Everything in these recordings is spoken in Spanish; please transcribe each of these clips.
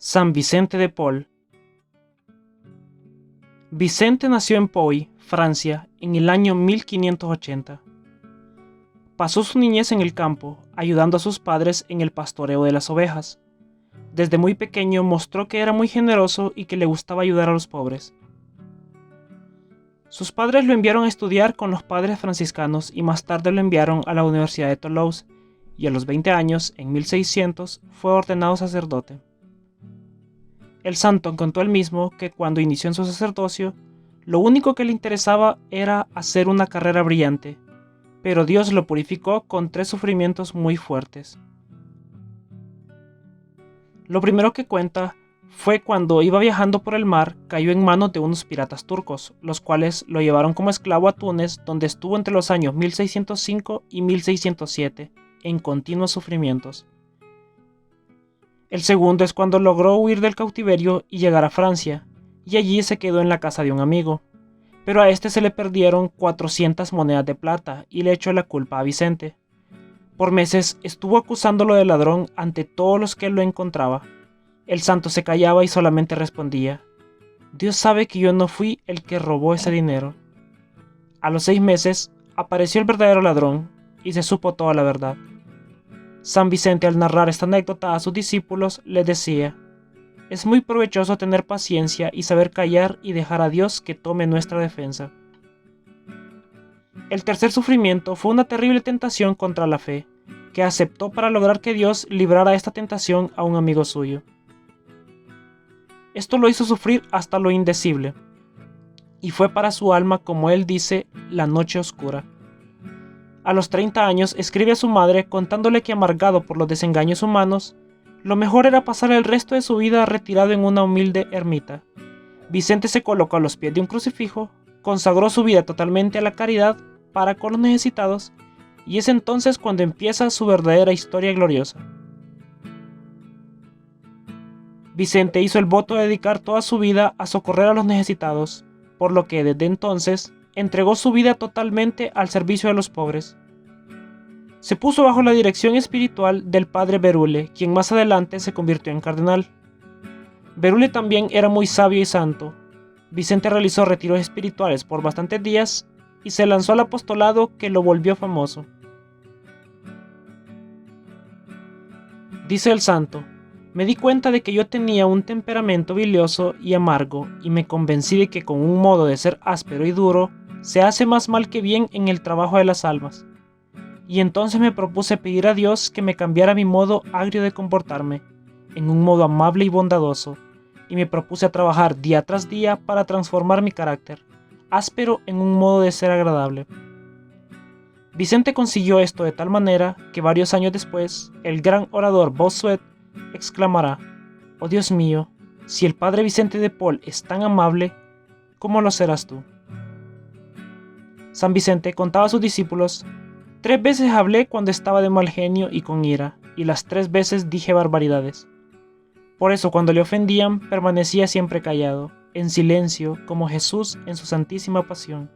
San Vicente de Paul. Vicente nació en Pouy, Francia, en el año 1580. Pasó su niñez en el campo, ayudando a sus padres en el pastoreo de las ovejas. Desde muy pequeño mostró que era muy generoso y que le gustaba ayudar a los pobres. Sus padres lo enviaron a estudiar con los padres franciscanos y más tarde lo enviaron a la Universidad de Toulouse, y a los 20 años, en 1600, fue ordenado sacerdote. El santo contó él mismo que cuando inició en su sacerdocio, lo único que le interesaba era hacer una carrera brillante, pero Dios lo purificó con 3 sufrimientos muy fuertes. Lo primero que cuenta fue cuando iba viajando por el mar, cayó en manos de unos piratas turcos, los cuales lo llevaron como esclavo a Túnez, donde estuvo entre los años 1605 y 1607, en continuos sufrimientos. El segundo es cuando logró huir del cautiverio y llegar a Francia, y allí se quedó en la casa de un amigo. Pero a este se le perdieron 400 monedas de plata y le echó la culpa a Vicente. Por meses estuvo acusándolo de ladrón ante todos los que lo encontraba. El santo se callaba y solamente respondía: Dios sabe que yo no fui el que robó ese dinero. A los 6 meses apareció el verdadero ladrón y se supo toda la verdad. San Vicente, al narrar esta anécdota a sus discípulos, les decía: es muy provechoso tener paciencia y saber callar y dejar a Dios que tome nuestra defensa. El tercer sufrimiento fue una terrible tentación contra la fe, que aceptó para lograr que Dios librara esta tentación a un amigo suyo. Esto lo hizo sufrir hasta lo indecible, y fue para su alma, como él dice, la noche oscura. A los 30 años escribe a su madre contándole que, amargado por los desengaños humanos, lo mejor era pasar el resto de su vida retirado en una humilde ermita. Vicente se colocó a los pies de un crucifijo, consagró su vida totalmente a la caridad para con los necesitados, y es entonces cuando empieza su verdadera historia gloriosa. Vicente hizo el voto de dedicar toda su vida a socorrer a los necesitados, por lo que desde entonces entregó su vida totalmente al servicio de los pobres. Se puso bajo la dirección espiritual del padre Berulle, quien más adelante se convirtió en cardenal. Berulle también era muy sabio y santo. Vicente realizó retiros espirituales por bastantes días y se lanzó al apostolado, que lo volvió famoso. Dice el santo: me di cuenta de que yo tenía un temperamento bilioso y amargo, y me convencí de que con un modo de ser áspero y duro se hace más mal que bien en el trabajo de las almas. Y entonces me propuse pedir a Dios que me cambiara mi modo agrio de comportarme en un modo amable y bondadoso, y me propuse a trabajar día tras día para transformar mi carácter áspero en un modo de ser agradable. Vicente consiguió esto de tal manera que varios años después, el gran orador Bossuet exclamará: oh Dios mío, si el padre Vicente de Paul es tan amable, ¿cómo lo serás tú? San Vicente contaba a sus discípulos: 3 veces hablé cuando estaba de mal genio y con ira, y las 3 veces dije barbaridades. Por eso, cuando le ofendían, permanecía siempre callado, en silencio, como Jesús en su santísima pasión.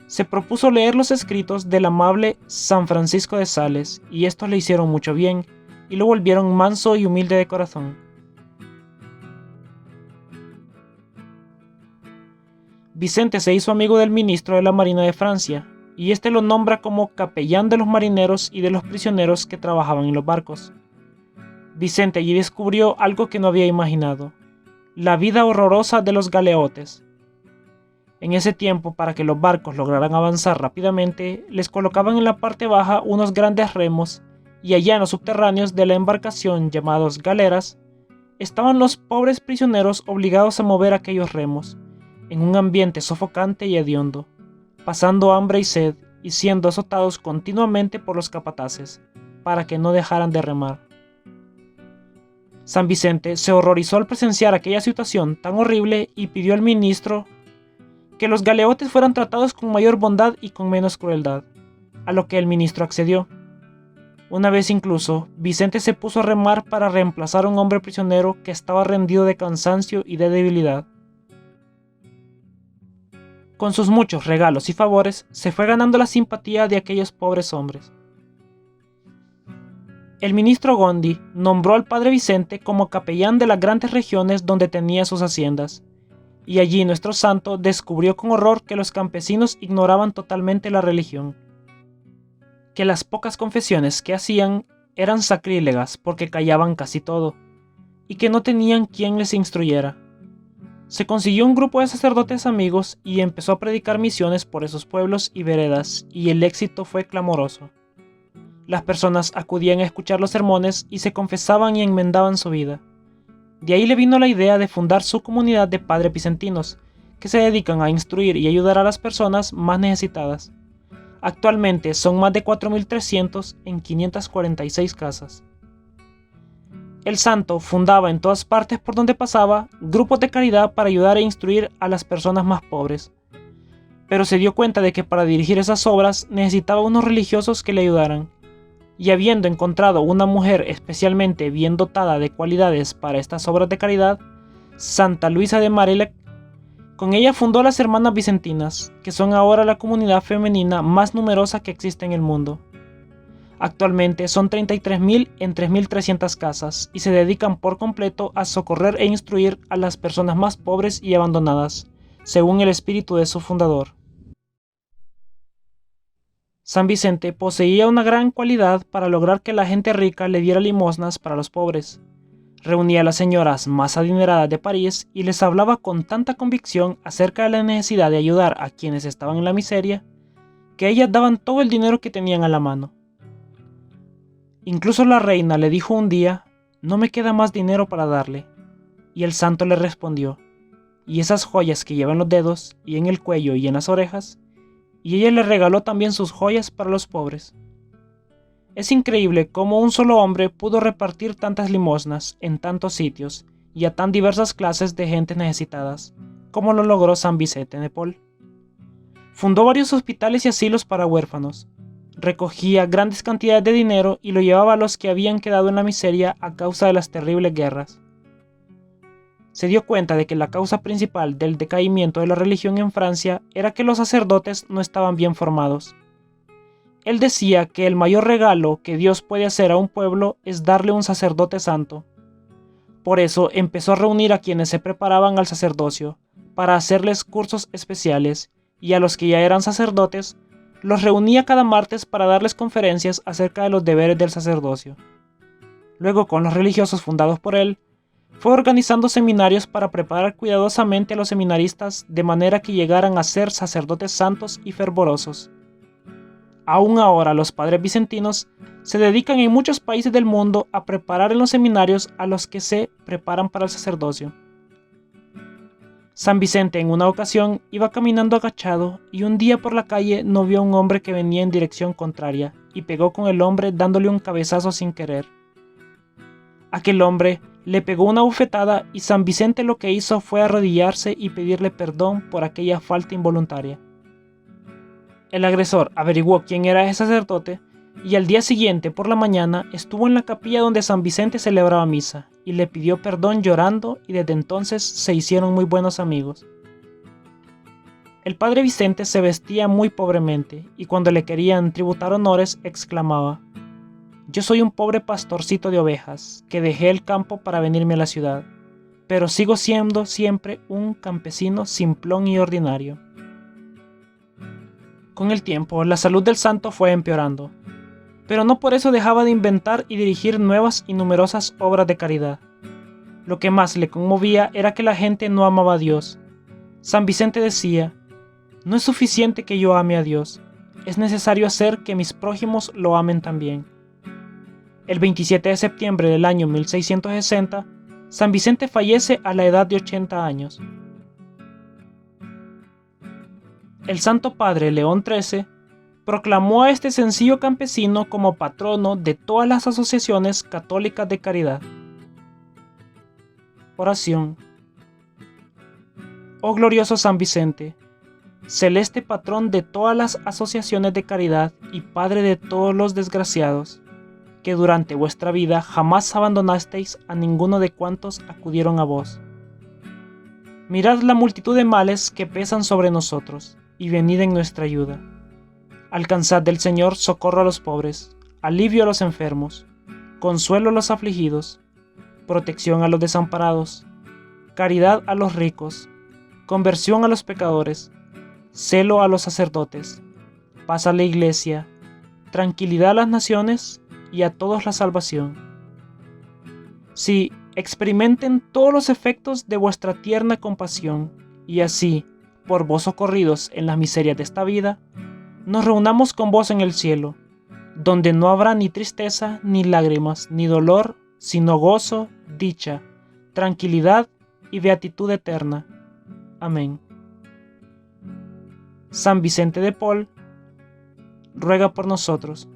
Se propuso leer los escritos del amable San Francisco de Sales, y estos le hicieron mucho bien, y lo volvieron manso y humilde de corazón. Vicente se hizo amigo del ministro de la Marina de Francia, y este lo nombra como capellán de los marineros y de los prisioneros que trabajaban en los barcos. Vicente allí descubrió algo que no había imaginado: la vida horrorosa de los galeotes. En ese tiempo, para que los barcos lograran avanzar rápidamente, les colocaban en la parte baja unos grandes remos, y allá en los subterráneos de la embarcación, llamados galeras, estaban los pobres prisioneros obligados a mover aquellos remos, en un ambiente sofocante y hediondo, pasando hambre y sed y siendo azotados continuamente por los capataces, para que no dejaran de remar. San Vicente se horrorizó al presenciar aquella situación tan horrible y pidió al ministro que los galeotes fueran tratados con mayor bondad y con menos crueldad, a lo que el ministro accedió. Una vez incluso, Vicente se puso a remar para reemplazar a un hombre prisionero que estaba rendido de cansancio y de debilidad. Con sus muchos regalos y favores, se fue ganando la simpatía de aquellos pobres hombres. El ministro Gondi nombró al padre Vicente como capellán de las grandes regiones donde tenía sus haciendas, y allí nuestro santo descubrió con horror que los campesinos ignoraban totalmente la religión, que las pocas confesiones que hacían eran sacrílegas porque callaban casi todo, y que no tenían quien les instruyera. Se consiguió un grupo de sacerdotes amigos y empezó a predicar misiones por esos pueblos y veredas, y el éxito fue clamoroso. Las personas acudían a escuchar los sermones y se confesaban y enmendaban su vida. De ahí le vino la idea de fundar su comunidad de padres vicentinos, que se dedican a instruir y ayudar a las personas más necesitadas. Actualmente son más de 4.300 en 546 casas. El santo fundaba en todas partes por donde pasaba grupos de caridad para ayudar e instruir a las personas más pobres. Pero se dio cuenta de que para dirigir esas obras necesitaba unos religiosos que le ayudaran. Y habiendo encontrado una mujer especialmente bien dotada de cualidades para estas obras de caridad, Santa Luisa de Marelec, con ella fundó las Hermanas Vicentinas, que son ahora la comunidad femenina más numerosa que existe en el mundo. Actualmente son 33.000 en 3.300 casas y se dedican por completo a socorrer e instruir a las personas más pobres y abandonadas, según el espíritu de su fundador. San Vicente poseía una gran cualidad para lograr que la gente rica le diera limosnas para los pobres. Reunía a las señoras más adineradas de París y les hablaba con tanta convicción acerca de la necesidad de ayudar a quienes estaban en la miseria, que ellas daban todo el dinero que tenían a la mano. Incluso la reina le dijo un día: «No me queda más dinero para darle». Y el santo le respondió: «¿Y esas joyas que lleva en los dedos, y en el cuello y en las orejas?». Y ella le regaló también sus joyas para los pobres. Es increíble cómo un solo hombre pudo repartir tantas limosnas en tantos sitios y a tan diversas clases de gentes necesitadas, como lo logró San Vicente de Paul. Fundó varios hospitales y asilos para huérfanos. Recogía grandes cantidades de dinero y lo llevaba a los que habían quedado en la miseria a causa de las terribles guerras. Se dio cuenta de que la causa principal del decaimiento de la religión en Francia era que los sacerdotes no estaban bien formados. Él decía que el mayor regalo que Dios puede hacer a un pueblo es darle un sacerdote santo. Por eso empezó a reunir a quienes se preparaban al sacerdocio, para hacerles cursos especiales, y a los que ya eran sacerdotes, los reunía cada martes para darles conferencias acerca de los deberes del sacerdocio. Luego, con los religiosos fundados por él, fue organizando seminarios para preparar cuidadosamente a los seminaristas de manera que llegaran a ser sacerdotes santos y fervorosos. Aún ahora los padres vicentinos se dedican en muchos países del mundo a preparar en los seminarios a los que se preparan para el sacerdocio. San Vicente en una ocasión iba caminando agachado y un día por la calle no vio a un hombre que venía en dirección contraria y pegó con el hombre dándole un cabezazo sin querer. Aquel hombre le pegó una bofetada y San Vicente lo que hizo fue arrodillarse y pedirle perdón por aquella falta involuntaria. El agresor averiguó quién era ese sacerdote y al día siguiente por la mañana estuvo en la capilla donde San Vicente celebraba misa y le pidió perdón llorando, y desde entonces se hicieron muy buenos amigos. El padre Vicente se vestía muy pobremente y cuando le querían tributar honores exclamaba: «Yo soy un pobre pastorcito de ovejas que dejé el campo para venirme a la ciudad, pero sigo siendo siempre un campesino simplón y ordinario». Con el tiempo, la salud del santo fue empeorando, pero no por eso dejaba de inventar y dirigir nuevas y numerosas obras de caridad. Lo que más le conmovía era que la gente no amaba a Dios. San Vicente decía: «No es suficiente que yo ame a Dios, es necesario hacer que mis prójimos lo amen también». El 27 de septiembre del año 1660, San Vicente fallece a la edad de 80 años. El Santo Padre León XIII proclamó a este sencillo campesino como patrono de todas las asociaciones católicas de caridad. Oración. Oh glorioso San Vicente, celeste patrón de todas las asociaciones de caridad y padre de todos los desgraciados, que durante vuestra vida jamás abandonasteis a ninguno de cuantos acudieron a vos. Mirad la multitud de males que pesan sobre nosotros, y venid en nuestra ayuda. Alcanzad del Señor socorro a los pobres, alivio a los enfermos, consuelo a los afligidos, protección a los desamparados, caridad a los ricos, conversión a los pecadores, celo a los sacerdotes, paz a la iglesia, tranquilidad a las naciones y a todos la salvación. Sí, experimenten todos los efectos de vuestra tierna compasión, y así, por vos socorridos en las miserias de esta vida, nos reunamos con vos en el cielo, donde no habrá ni tristeza, ni lágrimas, ni dolor, sino gozo, dicha, tranquilidad y beatitud eterna. Amén. San Vicente de Paul, ruega por nosotros.